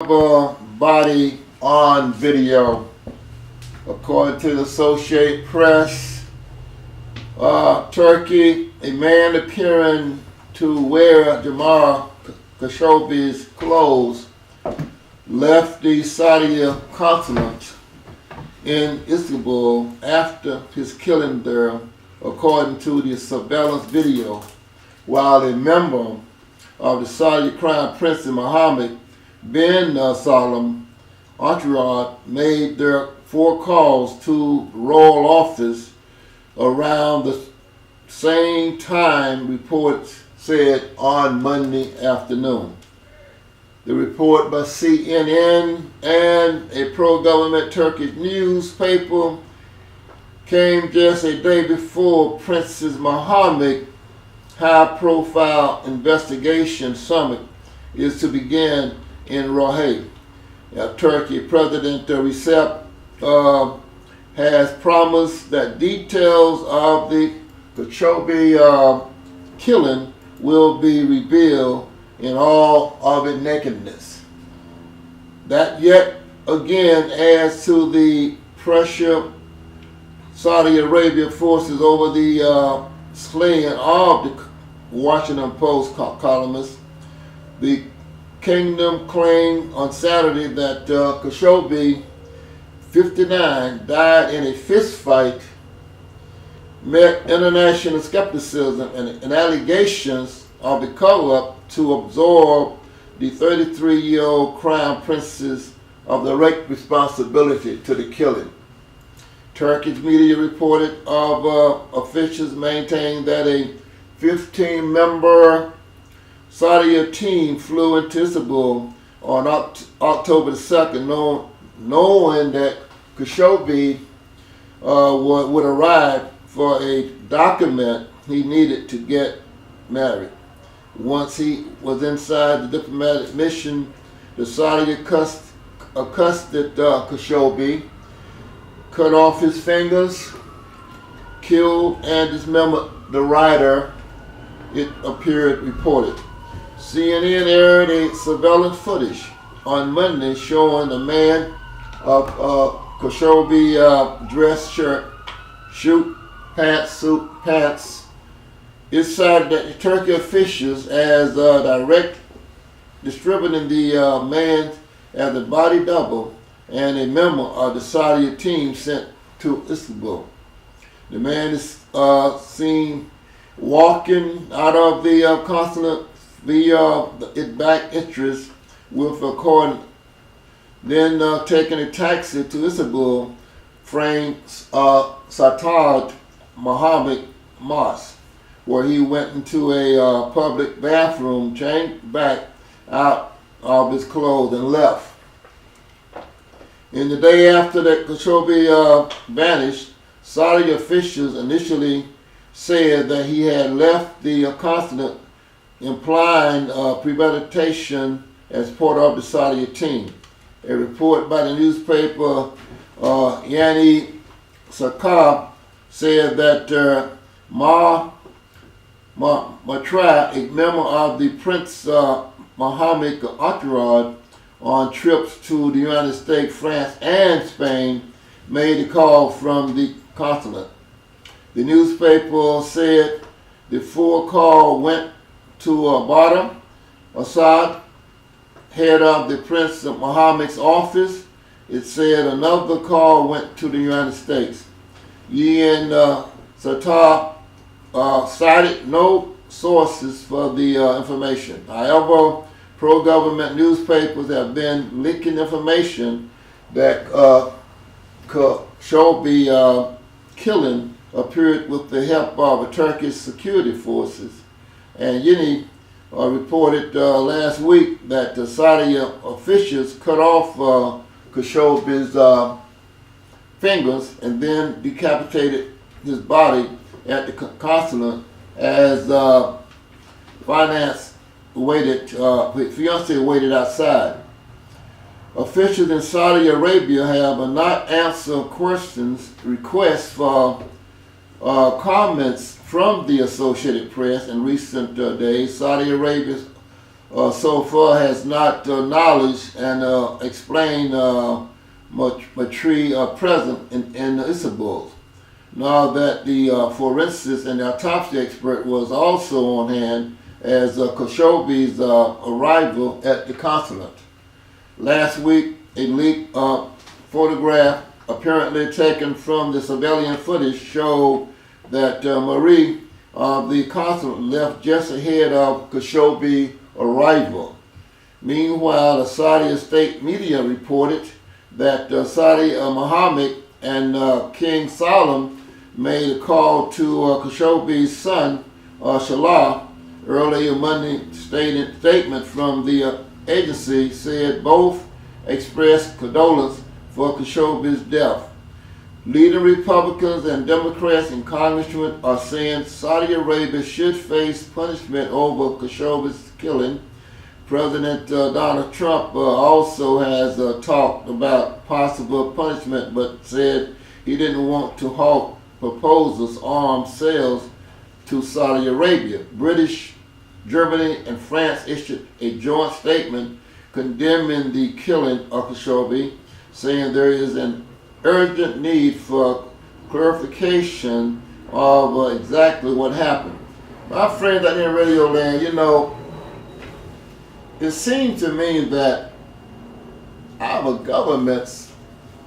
Body on video. According to the Associated Press, Turkey, a man appearing to wear Jamal Khashoggi's clothes left the Saudi consulate in Istanbul after his killing there, according to the surveillance video, while a member of the Saudi Crown Prince Mohammed bin Salman entourage made their 4 calls to royal office around the same time, reports said on Monday afternoon. The report by CNN and a pro-government Turkish newspaper came just a day before Princess Mohammed high-profile investigation summit is to begin in Rafeeq. Turkey President Recep has promised that details of the Khashoggi killing will be revealed in all of its nakedness. That yet again adds to the pressure Saudi Arabia forces over the slaying of the Washington Post columnist. The Kingdom claimed on Saturday that Khashoggi, 59, died in a fist fight, met international skepticism and allegations of the cover-up to absorb the 33-year-old crown princess of direct responsibility to the killing. Turkish media reported of officials maintaining that a 15-member Saudi team flew into Istanbul on October 2nd, knowing that Khashoggi would arrive for a document he needed to get married. Once he was inside the diplomatic mission, the Saudi accosted Khashoggi, cut off his fingers, killed and dismembered the rider, it appeared reported. CNN aired a surveillance footage on Monday showing a man of Khashoggi dress shirt, suit pants. It cited that the Turkey officials as direct distributing the man as a body double and a member of the Saudi team sent to Istanbul. The man is seen walking out of the consulate via its back entrance with a cord, then taking a taxi to Istanbul, framed Sultan Mohammed Mosque, where he went into a public bathroom, changed back out of his clothes and left. In the day after that Khashoggi vanished, Saudi officials initially said that he had left the consulate, implying premeditation as part of the Saudi team. A report by the newspaper Yani Sharpe said that Matra, a member of the Prince Mohammed entourage on trips to the United States, France, and Spain, made a call from the consulate. The newspaper said the 4 call went to Badr Assad, head of the Prince Mohammed's office. It said another call went to the United States. Yen Satar cited no sources for the information. However, pro-government newspapers have been leaking information that Khashoggi killing appeared with the help of Turkish security forces. And Yeni reported last week that the Saudi officials cut off Khashoggi's fingers and then decapitated his body at the consulate as fiancé waited outside. Officials in Saudi Arabia have not answered requests for comments from the Associated Press in recent days. Saudi Arabia's so far has not acknowledged and explained much tree present in Istanbul. Now that the forensics and the autopsy expert was also on hand as Khashoggi's arrival at the consulate. Last week, a leaked photograph apparently taken from the surveillance footage showed that Marie, the consulate, left just ahead of Khashoggi's arrival. Meanwhile, the Saudi state media reported that Saudi Mohammed and King Salman made a call to Khashoggi's son, Sharpe, earlier Monday. Statement from the agency said both expressed condolence for Khashoggi's death. Leading Republicans and Democrats in Congress are saying Saudi Arabia should face punishment over Khashoggi's killing. President Donald Trump also has talked about possible punishment, but said he didn't want to halt proposals arms sales to Saudi Arabia. British, Germany, and France issued a joint statement condemning the killing of Khashoggi, saying there is an urgent need for clarification of exactly what happened. My friends out there in Radio Land, it seems to me that our governments,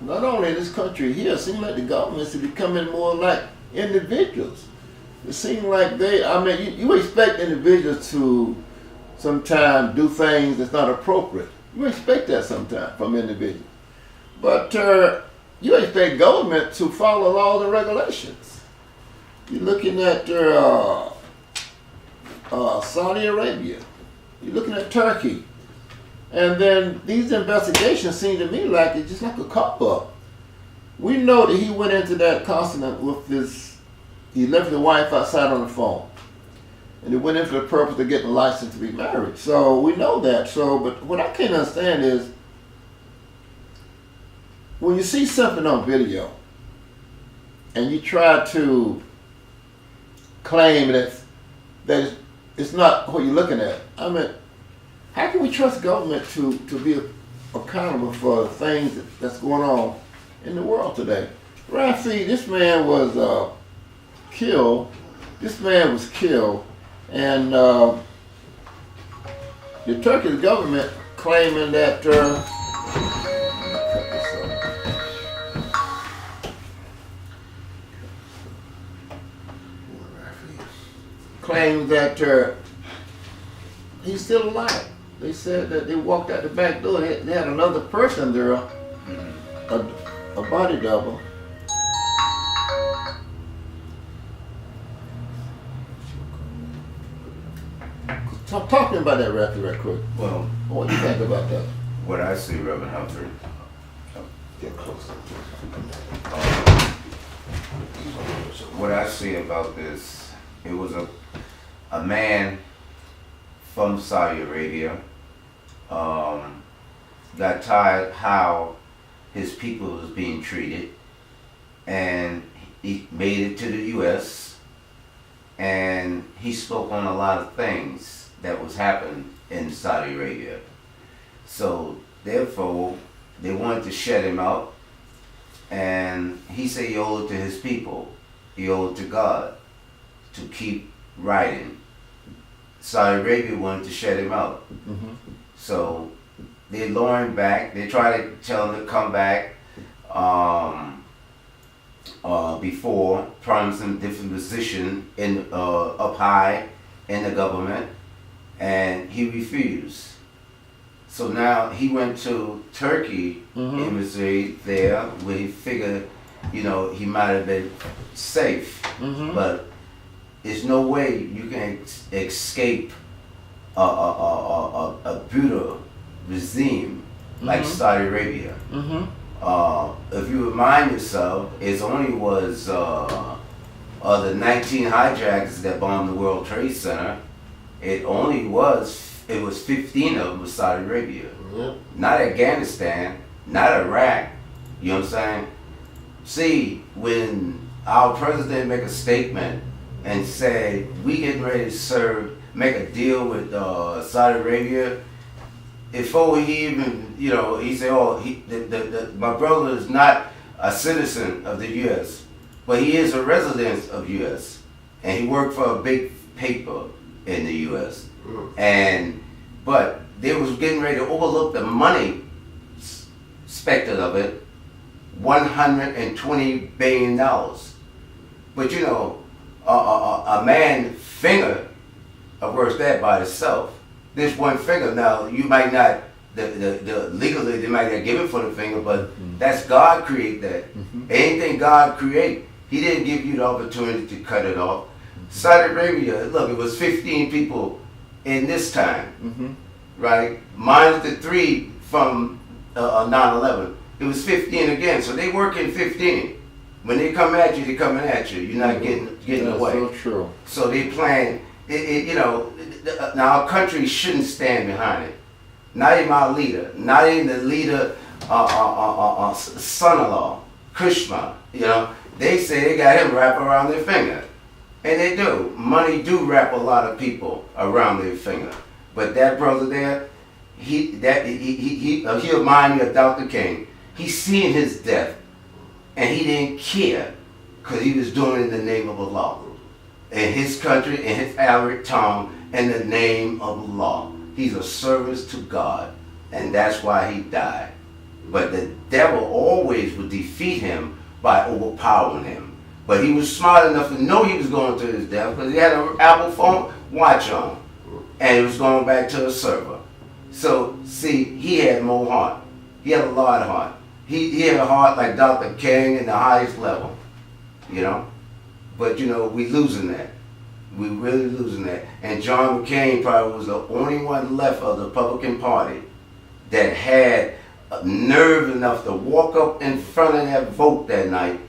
not only in this country here, it seems like the governments are becoming more like individuals. It seems like you expect individuals to sometimes do things that's not appropriate. You expect that sometimes from individuals. But you expect government to follow laws and regulations. You're looking at Saudi Arabia. You're looking at Turkey. And then these investigations seem to me like it's just like a cover-up. We know that he went into that consulate with he left his wife outside on the phone. And he went in for the purpose of getting a license to be married. So we know that. But what I can't understand is, when you see something on video and you try to claim that it's not what you're looking at, how can we trust government to be accountable for the things that's going on in the world today? Rafeeq, this man was killed. And the Turkish government claiming that he's still alive. They said that they walked out the back door. They had another person there, a body double. Talk to me about that, Rafeeq, right quick. Well, what do you think about that? What I see, Rev Humphrey. Get closer. What I see about this, it was a man from Saudi Arabia got tired how his people was being treated, and he made it to the U.S. and he spoke on a lot of things that was happening in Saudi Arabia. So therefore, they wanted to shut him out, and he said he owed it to his people, he owed it to God to keep writing. Saudi Arabia wanted to shut him out. Mm-hmm. So they lure him back. They try to tell him to come back before, promise him different position up high in the government, and he refused. So now he went to Turkey embassy there, where he figured, he might have been safe, but there's no way you can escape a brutal regime like Saudi Arabia. If you remind yourself, it only was the 19 hijackers that bombed the World Trade Center. It was 15 of them was Saudi Arabia. Not Afghanistan, not Iraq. You know what I'm saying? See, when our president make a statement and say we getting ready to serve make a deal with Saudi Arabia, before he even, he said, my brother is not a citizen of the U.S., but he is a resident of U.S., and he worked for a big paper in the U.S. But they was getting ready to overlook the money expected of it, $120 billion. But a man's finger worth that by itself. This one finger, now you might not, legally they might not give it for the finger, but that's God create that. Anything God create, He didn't give you the opportunity to cut it off. Saudi Arabia, look, it was 15 people in this time, right? Minus the 3 from 9/11. It was 15 again, so they work in 15. When they come at you, they're coming at you. You're not getting away. That's so true. So they plan. Now our country shouldn't stand behind it. Not even our leader. Not even the leader, son-in-law, Kushma. They say they got him wrapped around their finger, and they do. Money do wrap a lot of people around their finger. But that brother there, he'll remind me of Dr. King. He's seeing his death, and he didn't care, because he was doing it in the name of Allah. In his country, in his Arabic tongue, in the name of Allah. He's a service to God, and that's why he died. But the devil always would defeat him by overpowering him. But he was smart enough to know he was going to his death, because he had an Apple phone watch on, and it was going back to a server. So, see, he had more heart. He had a lot of heart. He had a heart like Dr. King in the highest level, But, we losing that. We really losing that. And John McCain probably was the only one left of the Republican Party that had nerve enough to walk up in front of that vote that night,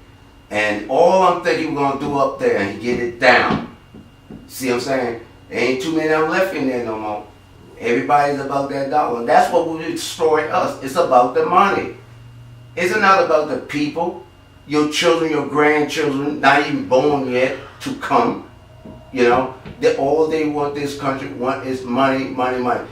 and all I'm thinking we're going to do up there and get it down. See what I'm saying? There ain't too many of them left in there no more. Everybody's about that dollar. That's what will destroy us. It's about the money. It's not about the people, your children, your grandchildren, not even born yet, to come. All they want this country want is money, money, money.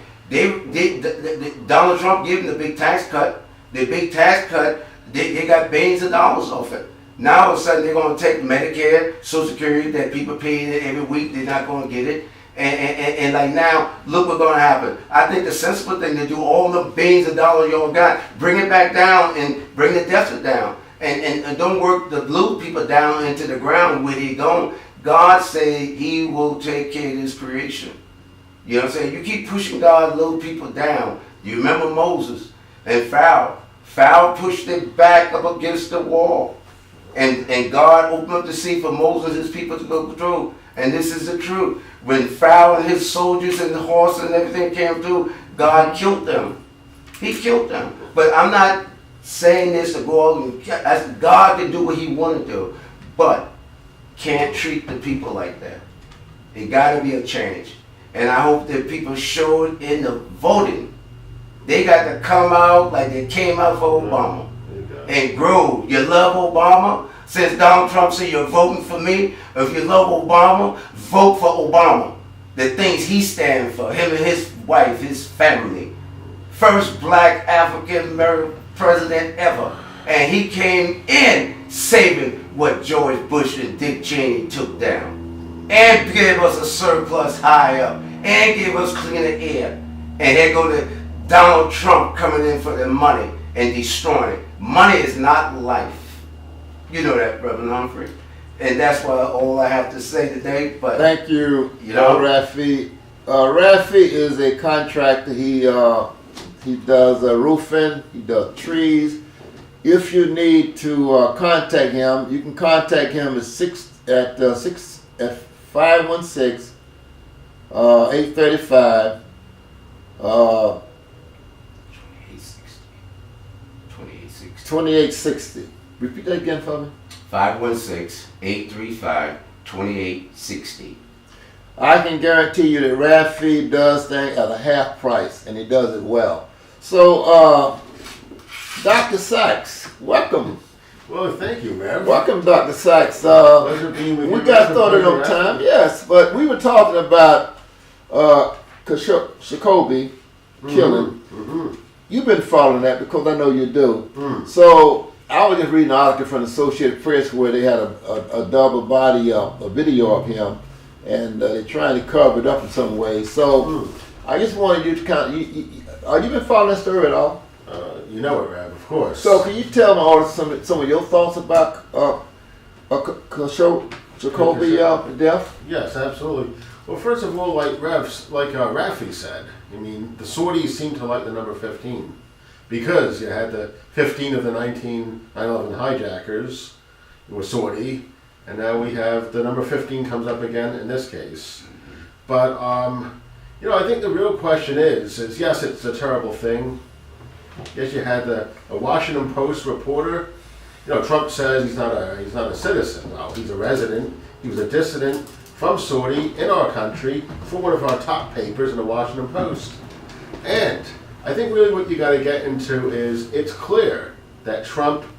Donald Trump gave them the big tax cut. The big tax cut, they got billions of dollars off it. Now all of a sudden they're going to take Medicare, Social Security that people pay every week. They're not going to get it. And like now, look what's going to happen. I think the sensible thing to do, all the billions of dollars y'all got, bring it back down and bring the deficit down. And don't work the blue people down into the ground where they going. God said He will take care of His creation. You know what I'm saying? You keep pushing God's little people down. You remember Moses and Pharaoh. Pharaoh pushed it back up against the wall. And God opened up the sea for Moses and his people to go through. And this is the truth. When Pharaoh and his soldiers and the horses and everything came through, God killed them. He killed them. But I'm not saying this to go out and God can do what He want to do. But can't treat the people like that. It got to be a change. And I hope that people show it in the voting. They got to come out like they came out for Obama. And grow. You love Obama? Since Donald Trump said you're voting for me, if you love Obama, vote for Obama. The things he stands for, him and his wife, his family. First black African American president ever. And he came in saving what George Bush and Dick Cheney took down. And gave us a surplus high up. And gave us cleaner air. And there go to Donald Trump coming in for the money and destroying it. Money is not life. You know that, Rev Humphrey. And that's all I have to say today. But thank you, Rafeeq. Rafeeq is a contractor. He does roofing. He does trees. If you need to contact him, you can contact him at 516 835 2860. Repeat that again for me. 516-835-2860. I can guarantee you that Rafeeq does things at a half price, and he does it well. So, Dr. Sykes, welcome. Well, thank you, man. Welcome, Dr. Sykes. Pleasure being with you. We got started on time, yes, but we were talking about Khashoggi killing. Mm-hmm. You've been following that because I know you do. Mm. So I was just reading an article from the Associated Press where they had a double body, a video of him, and they're trying to cover it up in some way. So I just wanted you to kind of, are you been following that story at all? You know it, Rev, of course. So can you tell my audience some of your thoughts about Khashoggi death? Yes, absolutely. Well, first of all, like Rafeeq said, I mean, the Saudis seem to like the number 15 because you had the 15 of the 9/11 hijackers were Saudi, and now we have the number 15 comes up again in this case. But I think the real question is yes, it's a terrible thing. Yes, you had a Washington Post reporter. Trump says he's not a citizen. Well, he's a resident. He was a dissident from Saudi in our country for one of our top papers in the Washington Post. And I think really what you got to get into is it's clear that Trump